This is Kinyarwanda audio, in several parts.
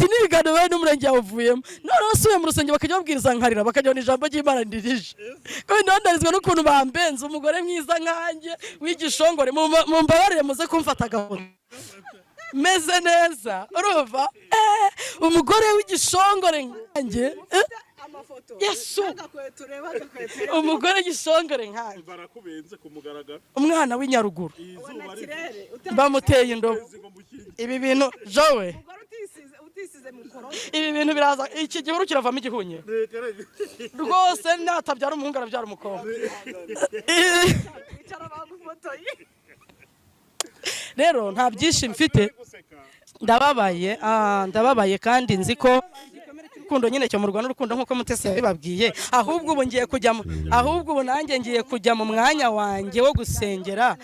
n'ibiganiro bari n'umurenge yawuvuyemo none basubiye mu rusengero bakajya babwiriza nkarira bakajyana ijambo ry'Imana ndirije kandi nandarizwa n'ukuntu bambenze umugore mwiza nkanjye w'igishongore mumbabarire muze kumfata gafoto meze neza urumva umugore w'igishongore nkanjye Yesu umugore w'igishongore nkanjye barakubenze kumugaragara umwana w'inyaruguru bamuteye indobo ibi bintu jowe ibi bintu biraza iki gihuru kiravamo igihunye rwose natabyara umuhungu arabyara umukobwa rero nta byinshi mfite ndababaye kandi nzi ko urukundo nyine cyo mu Rwanda urukundo nkuko Mutesi yabibabwiye ahubwo ubu nanjye ngiye kujya mu mwanya wanjye wo gusengera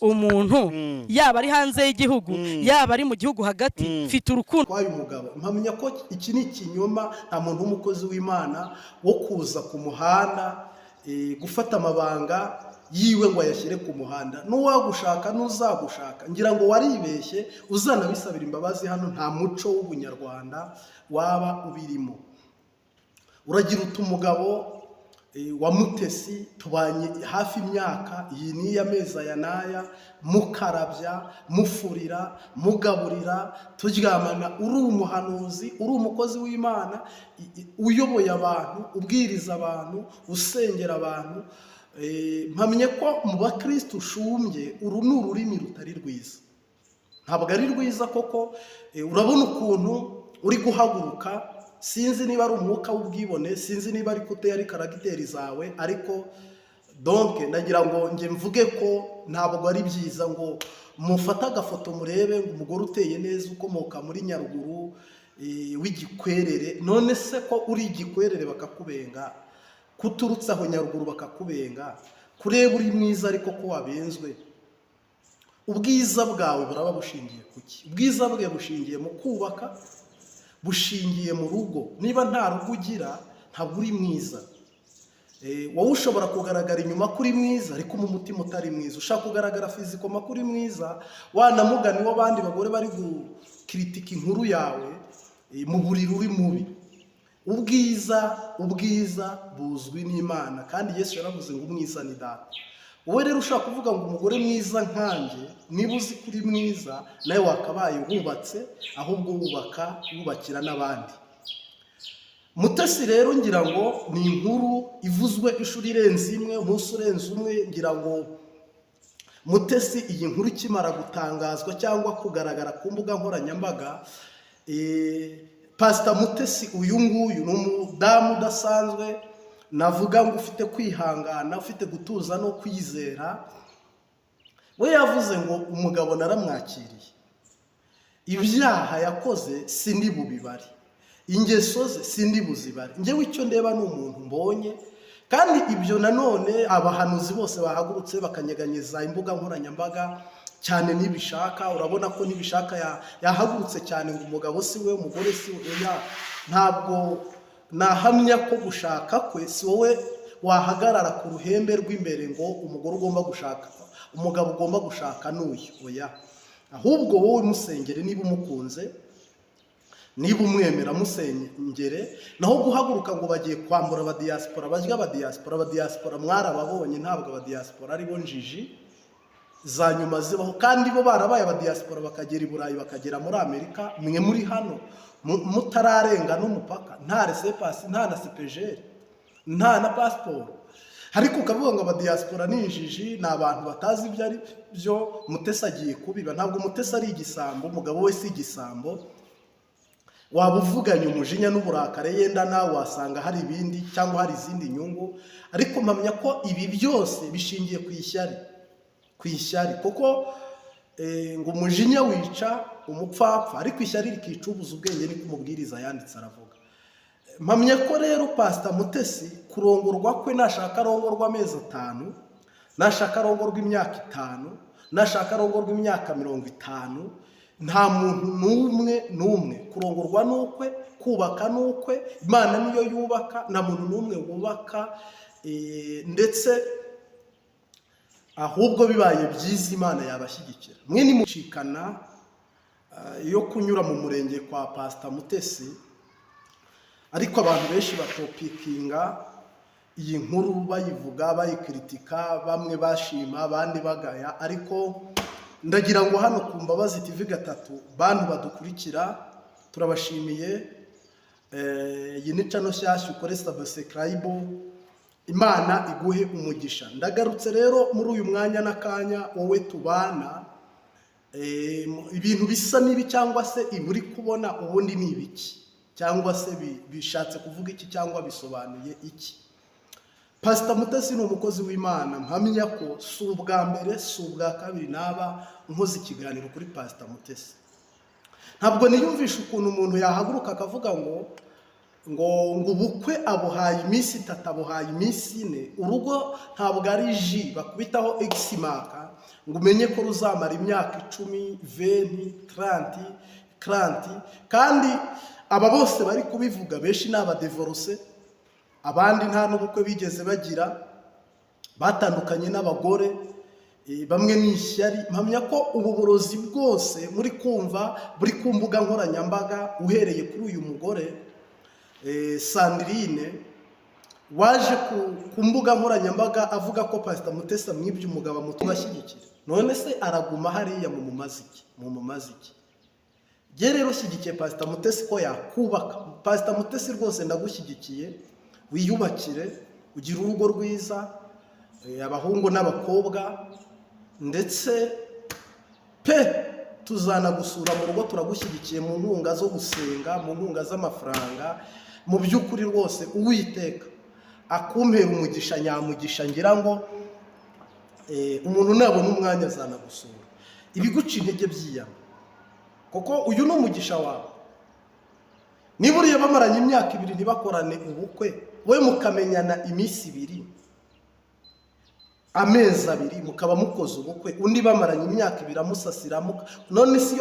umuntu yaba ari hanze y'igihugu yaba ari mu gihugu hagati mfite urukundo kwa uyu mugabo mpamya ko iki ni ikinyoma nta muntu w'umukozi w'Imana wo kuza ku muhanda gufata amabanga yiwe ngo ayashyire ku muhanda n'uwagushaka n'uzagushaka ngira ngo waribeshye uzanabisabira imbabazi hano nta muco w'ubunyarwanda waba ubirimo uragira umugabo wa Mutesi tubanye hafi imyaka iyi ni y'amezi aya n'aya mukarabya mufurira mugaburira turyamana uri umuhanuzi uri umukozi w'Imana uyoboye abantu ubwiriza abantu usengera abantu mpamye ko mu bakristo ushumbye uru ni ururimi rutari rwiza ntabwo ari rwiza koko urabona ukuntu uri guhaguruka sinzi niba ari umwuka w'ubwibone sinzi niba ari kute ari karagiteri zawe ariko donc nagira ngo nge mvuge ko ntabwo ari byiza ngo mufata agafoto murebe ngo umugore uteye neza ukomoka muri Nyaruguru w'igikwerere none se ko uri igikwerere bakakubenga kuturutse aho Nyaruguru bakakubenga kureba uri mwiza ariko ko wabenzwe ubwiza bwawe buraba bushingiye kuki ubwiza bwe bushingiye mu kubaka bushingiye mu rugo niba nta rugo ugira ntabwo uri mwiza wowe ushobora kugaragara inyuma kuri mwiza ariko mu mutima utari mwiza ushaka kugaragara fiziko makuri mwiza wanamugani w'abandi bagore bari gukritika inkuru yawe mu buriri uri mubi ubwiza buzwi n'Imana kandi Yesu yaravuze ngo umwiza ni data wowe rero ushaka kuvuga ngo umugore mwiza nkanjye niba uzi kuri mwiza nawe wakabaye wubatse ahubwo wubakira n'abandi Mutesi rero ngira ngo ni inkuru ivuzwe ishuri irenze imwe umunsi urenze umwe ngira ngo Mutesi iyi nkuru ikimara gutangazwa cyangwa kugaragara ku mbuga nkoranyambaga Pastor Mutesi uyu nguyu ni umudamu udasanzwe navuga ngo ufite kwihangana ufite gutuza no kwizera we yavuze ngo umugabo naramwakiriye ibyaha yakoze sindi bubibari ingeso ze sindi buzibari njyewe icyo ndeba ni umuntu mbonye kandi ibyo nanone abahanuzi bose bahagurutse bakanyeganyeza imbuga nkoranyambaga cyane nibishaka urabona ko nibishaka yahagurutse cyane ngo umugabo si we umugore si we ntabwo nahamya ko gushaka kwe si wowe wahagarara ku ruhembe rw'imbere ngo umugore ugomba gushaka umugabo ugomba gushaka n'uyu oya ahubwo wowe musengere niba umukunze niba umwemera musengere naho guhaguruka ngo bagiye kwambura abadiaspora bajya abadiaspora mwarababonye ntabwo abadiaspora ari bo njiji za nyuma zibaho kandi bo barabaye abadiaspora bakagera i Burayi bakagera muri Amerika mwe muri hano mutararenga n'umupaka nta resepasi nta na CPGR nta na passport ariko ukavuga ngo abadiaspora ni injiji ni abantu batazi ibyo ari byo Mutesi agiye kubiba ntabwo Mutesi ari igisambo umugabo we si igisambo waba uvuganye umujinya n'uburakare yenda nawe wasanga hari ibindi cyangwa hari izindi nyungu ariko mpamya ko ibi byose bishingiye ku ishyari kuko ngo umujinya wica umupfapfa ariko ishyari rikica ubuze ubwenge niko umubwiriza yanditse aravuga mpamya ko rero Pastor Mutesi kurongorwa kwe nashaka arongorwa amezi 5 nashaka arongorwa imyaka 5 nashaka arongorwa imyaka 50 nta muntu n'umwe kurongorwa n'ukwe kubaka n'ukwe Imana niyo yubaka na muntu n'umwe wubaka ndetse ahubwo bibaye byiza Imana yabashyigikira mwe nimucikana yo kunyura mu murenge kwa Pastor Mutesi, ariko abantu benshi batopikinga iyi nkuru bayivuga bayikritika, bamwe bashima abandi bagaya. Ariko ndagira ngo hano ku Mbabazi TV gatatu bantu badukurikira turabashimiye. Iyi ni channel nshyashya, ukore subscribe, Imana iguhe umugisha. Ndagarutse rero muri uyu mwanya n'akanya wowe tubana, ibintu bisa nibi cyangwa se iburi kubona ubundi ni ibiki, cyangwa se bishatse kuvuga iki cyangwa bisobanuye iki. Pastor Mutesi ni umukozi w'Imana, mpamya ko si ubwa mbere si ubwa kabiri naba nkoze ikiganiro kuri Pastor Mutesi. Ntabwo niyumvisha ukuntu umuntu yahaguruka akavuga ngo ubukwe abuhaye iminsi 3, abuhaye iminsi 4, urugo ntabwo ari ji bakubitaho eximaka ngo umenye ko ruzamara imyaka 10, 20, 30, kandi aba bose bari kubivuga benshi ni abadivorce, abandi nta n'ubukwe bigeze bagira, batandukanye n'abagore, bamwe ni ishyari. Mpamya ko ubu burozi bwose muri kumva buri ku mbuga nkoranyambaga, uhereye kuri uyu mugore Sandrine waje ku mbuga nkoranyambaga avuga ko Pastor Mutesi amwibye umugabo amutubashyigikira. None se araguma hariya mu mumaziki. Je rero shyigikiye Pastor Mutesi ko yakubaka. Pastor Mutesi rwose ndagushyigikiye, wiyubakire, ugira urugo rwiza, abahungu n'abakobwa, ndetse tuzanagusura mu rugo, turagushyigikiye mu nkunga zo gusenga, mu nkunga z'amafaranga. Mu by'ukuri rwose Uwiteka akumpera umugisha nyamugisha, ngira ngo umuntu nabona umwanya azanagusura. Ibiguca intege byiyama, kuko uyu ni umugisha wawe. Niba uriye bamaranye imyaka 2 ntibakorane ubukwe, we mukamenyana iminsi 2, amezi 2 mukaba mukoze ubukwe, undi bamaranye imyaka 2 amusasira, none si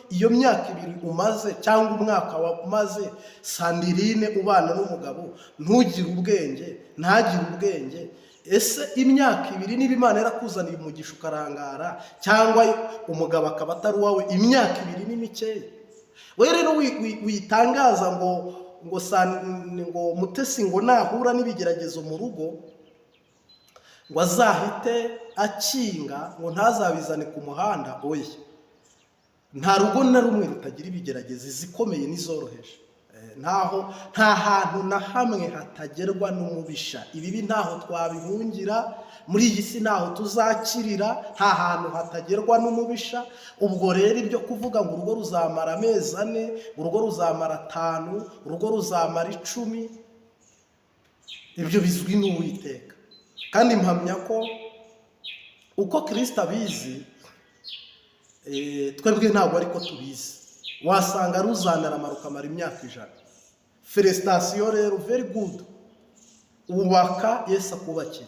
iyo myaka 2 umaze cyangwa umwaka umaze Sandrine ubana n'umugabo ntugire ubwenge, ntagire ubwenge. Ese imyaka 2 niba Imana yarakuzaniye umugisha ukarangara, cyangwa umugabo akaba atari wawe, imyaka 2 ni mikeya. We rero witangaza ngo Mutesi ngo nahura n'ibigeragezo mu rugo ngo azahite akinga, ngo ntazabizane ku muhanda. Oya, nta rugo na rumwe rutagira ibigeragezo, zikomeye n'izoroheje. Nta hantu na hamwe hatagerwa n'umubisha. Ibibi ntaho twabihungira, muri iyi si ntaho tuzakirira, nta hantu hatagerwa n'umubisha. Ubwo rero ibyo kuvuga ngo urugo ruzamara amezi 4, urugo ruzamara 5, urugo ruzamara 10, ibyo bizwi n'Uwiteka. Kandi mpamya ko uko Kristo abizi, twebwe ntabwo ariko tubizi. Wasanga ruzanarama rukamara imyaka 100. Felicitation rero, very good. Ubaka Yesu akubakira.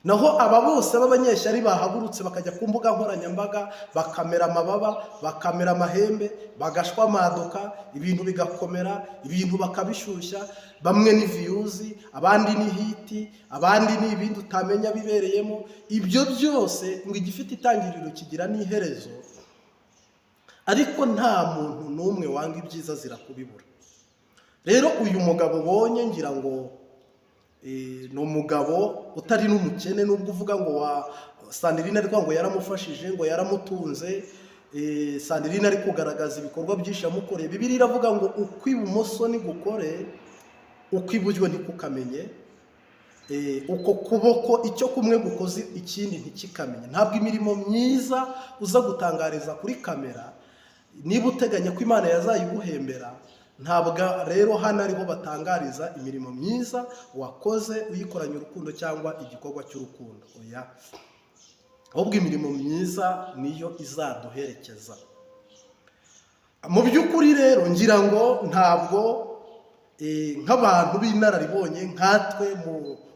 Naho aba bose b'abanyeshyari bahagurutse bakajya ku mbuga nkoranyambaga, bakamera amababa, bakamera amahembe, bagashwa amaduka, ibintu bigakomera, ibintu bakabishyushya. Bamwe ni views, abandi ni hiti, abandi ni ibindi utamenya bibereyemo. Ibyo byose ngo igifite itangiriro kigira n'iherezo, ariko nta muntu n'umwe wanga ibyiza zirakubibura. Rero uyu mugabo bonye, ngira ngo ni umugabo utari n'umukene, nubwo uvuga ngo Sandrine ariko ngo yaramufashije, ngo yaramutunze. Sandrine ari kugaragaza ibikorwa byinshi yamukoreye. Bibiliya iravuga ngo ukw'ibumoso ni gukore, ukw'iburyo ntikukamenye. Uko kuboko icyo kumwe gukoze ikindi ntikikamenye. Ntabwo imirimo myiza uza gutangariza kuri kamera, niba uteganya ko Imana yazayiguhembera, ntabwo rero hano ariho batangariza imirimo myiza wakoze uyikoranye urukundo cyangwa igikorwa cy'urukundo. Oya, ahubwo imirimo myiza niyo izaduherekeza. Mu by'ukuri rero ngira ngo ntabwo nk'abantu b'inararibonye nkatwe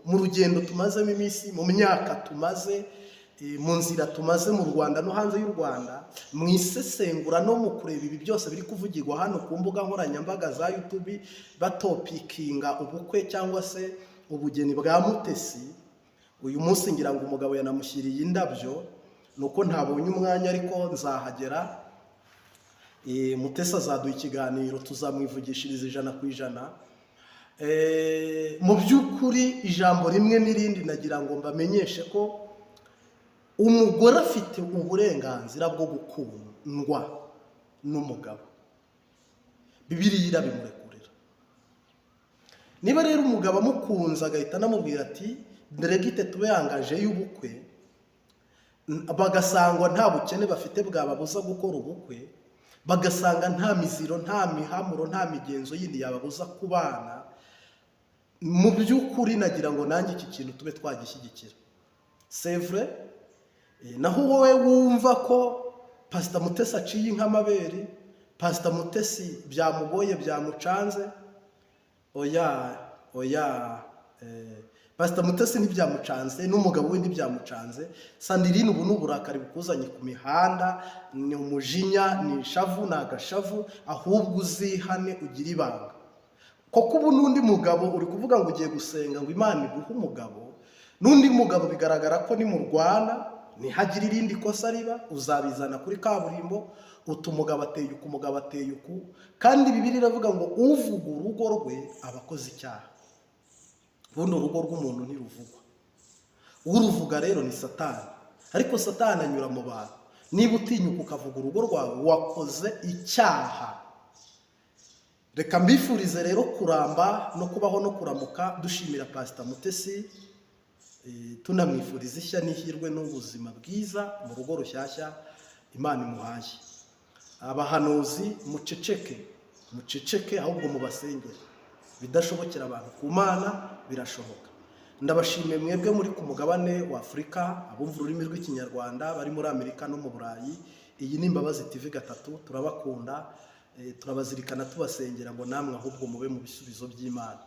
mu rugendo tumazemo iminsi, mu myaka tumaze, mu nzira tumaze mu Rwanda no hanze y'u Rwanda, mu isesengura no mu kureba ibi byose biri kuvugirwa hano ku mbuga nkoranyambaga za YouTube, batopikinga ubukwe cyangwa se ubugeni bwa Mutesi. Uyu munsi ngira ngo umugabo yanamushyiriye indabyo, nuko ntabonye umwanya ariko nzahagera. Mutesi azaduha ikiganiro tuzamwivugishiriza 100%. Mu by'ukuri ijambo rimwe n'irindi nagira ngo mbamenyeshe ko umugore afite uburenganzira bwo gukundwa n'umugabo. Bibiliya irabimurekurira. Niba rero umugabo amukunze agahita anamubwira ati ndregite tube yangaje y'ubukwe, bagasangwa nta bukene bafite bwababuza gukora ubukwe, bagasanga nta miziro, nta mihamuro, nta migenzo yindi yababuza kubana, mu by'ukuri nagira ngo nanjye iki kintu tube twagishyigikira. C'est vrai. Naho wowe wumva ko Pastor Mutesi aciye nk'amabere, Pastor Mutesi byamugoye byamucanze, oya Pastor Mutesi ntibyamucanze, n'umugabo we ntibyamucanze. Sandirine ubu n'uburakari bukuzanye ku mihanda, ni umujinya, ni ishavu, ni agashavu, ahubwo uzihane ugira ibanga. Koko ubu n'undi mugabo uri kuvuga ngo ugiye gusenga ngo Imana iguhe umugabo, n'undi mugabo bigaragara ko ni mu Rwanda nihagira irindi kosa riba uzabizana kuri kaburimbo, umugabo ateye uku, umugabo ateye uku. Kandi Bibiliya iravuga ngo uvuga urugo rwe abakoze icyaha. Ubundi urugo rw'umuntu ntiruvugwa, uruvuga rero ni Satani. Ariko Satani anyura mu bantu. Niba utinyuka ukavuga urugo rwawe wakoze icyaha. Reka mbifurize rero kuramba no kubaho no kuramuka dushimira Pastor Mutesi, tunamwifuriza ishya n'ihirwe n'ubuzima bwiza mu rugo rushyashya Imana imuhaye. Abahanuzi muceceke ahubwo mubasengere. Bidashobokera abantu ku Mana birashoboka. Ndabashimiye mwebwe muri ku mugabane wa Afurika, abumva ururimi rw'ikinyarwanda bari muri Amerika no mu Burayi. Iyi ni Imbabazi TV 3, turabakunda, turabazirikana tubasengera ngo namwe ahubwo mube mu bisubizo by'Imana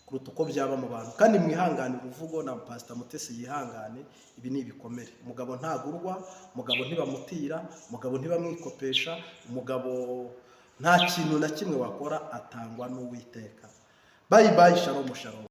kuruta uko byaba mu bantu. Kandi mwihangane uruvugo na Pastor Mutesi yihangane, ibi ni ibikomere. Umugabo ntagurwa, umugabo ntibamutira, umugabo ntibamwikopesha, umugabo nta kintu na kimwe wakora atangwa n'Uwiteka. Bye bye, shalom shalom.